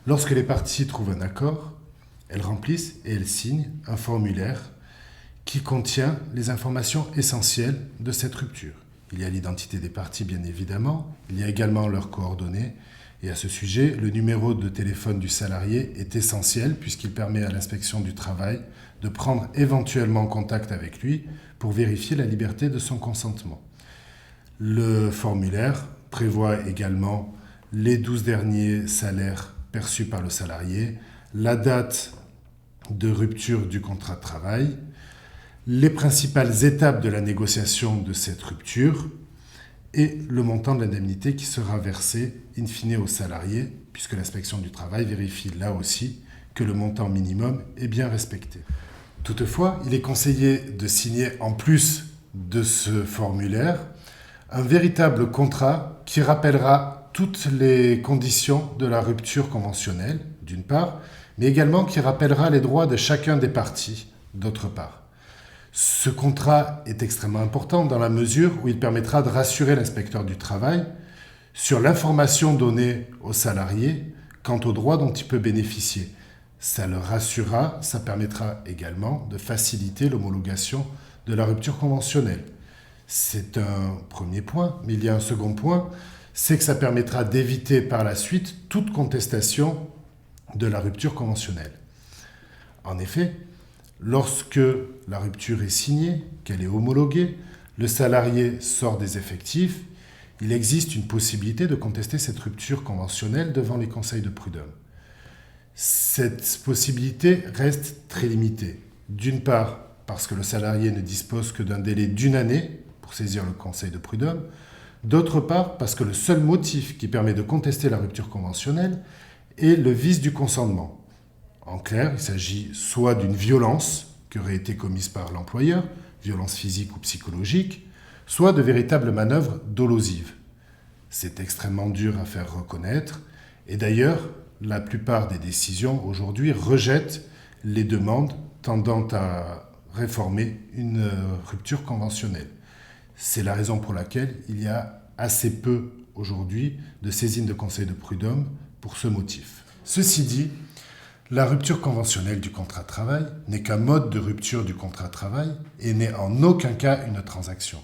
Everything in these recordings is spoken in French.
Lorsque les parties trouvent un accord, elles remplissent et elles signent un formulaire qui contient les informations essentielles de cette rupture. Il y a l'identité des parties, bien évidemment. Il y a également leurs coordonnées. Et à ce sujet, le numéro de téléphone du salarié est essentiel puisqu'il permet à l'inspection du travail de prendre éventuellement contact avec lui pour vérifier la liberté de son consentement. Le formulaire prévoit également les 12 derniers salaires perçus par le salarié, la date de rupture du contrat de travail, les principales étapes de la négociation de cette rupture et le montant de l'indemnité qui sera versé in fine au salarié, puisque l'inspection du travail vérifie là aussi que le montant minimum est bien respecté. Toutefois, il est conseillé de signer en plus de ce formulaire un véritable contrat qui rappellera toutes les conditions de la rupture conventionnelle, d'une part, mais également qui rappellera les droits de chacun des parties, d'autre part. Ce contrat est extrêmement important dans la mesure où il permettra de rassurer l'inspecteur du travail sur l'information donnée au salarié quant aux droits dont il peut bénéficier. Ça le rassurera, ça permettra également de faciliter l'homologation de la rupture conventionnelle. C'est un premier point, mais il y a un second point, c'est que ça permettra d'éviter par la suite toute contestation de la rupture conventionnelle. En effet, lorsque la rupture est signée, qu'elle est homologuée, le salarié sort des effectifs, il existe une possibilité de contester cette rupture conventionnelle devant les conseils de prud'homme. Cette possibilité reste très limitée. D'une part, parce que le salarié ne dispose que d'un délai d'1 année pour saisir le conseil de prud'homme. D'autre part, parce que le seul motif qui permet de contester la rupture conventionnelle est le vice du consentement. En clair, il s'agit soit d'une violence qui aurait été commise par l'employeur, violence physique ou psychologique, soit de véritables manœuvres dolosives. C'est extrêmement dur à faire reconnaître, et d'ailleurs, la plupart des décisions aujourd'hui rejettent les demandes tendant à réformer une rupture conventionnelle. C'est la raison pour laquelle il y a assez peu aujourd'hui de saisines de conseil de prud'homme pour ce motif. Ceci dit, la rupture conventionnelle du contrat de travail n'est qu'un mode de rupture du contrat de travail et n'est en aucun cas une transaction.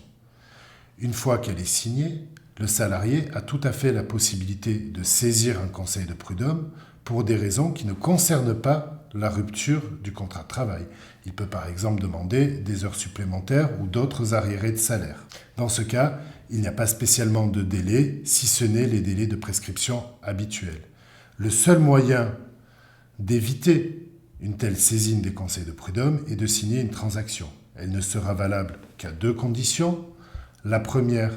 Une fois qu'elle est signée, le salarié a tout à fait la possibilité de saisir un conseil de prud'homme pour des raisons qui ne concernent pas la rupture du contrat de travail. Il peut par exemple demander des heures supplémentaires ou d'autres arriérés de salaire. Dans ce cas, il n'y a pas spécialement de délai, si ce n'est les délais de prescription habituels. Le seul moyen d'éviter une telle saisine des conseils de prud'homme est de signer une transaction. Elle ne sera valable qu'à 2 conditions. La première,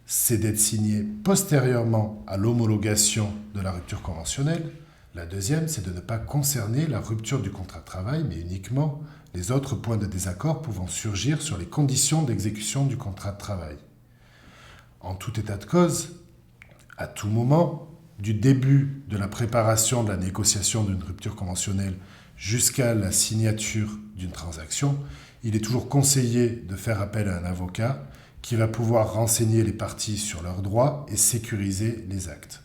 c'est d'être signée postérieurement à l'homologation de la rupture conventionnelle. La deuxième, c'est de ne pas concerner la rupture du contrat de travail, mais uniquement les autres points de désaccord pouvant surgir sur les conditions d'exécution du contrat de travail. En tout état de cause, à tout moment, du début de la préparation de la négociation d'une rupture conventionnelle jusqu'à la signature d'une transaction, il est toujours conseillé de faire appel à un avocat qui va pouvoir renseigner les parties sur leurs droits et sécuriser les actes.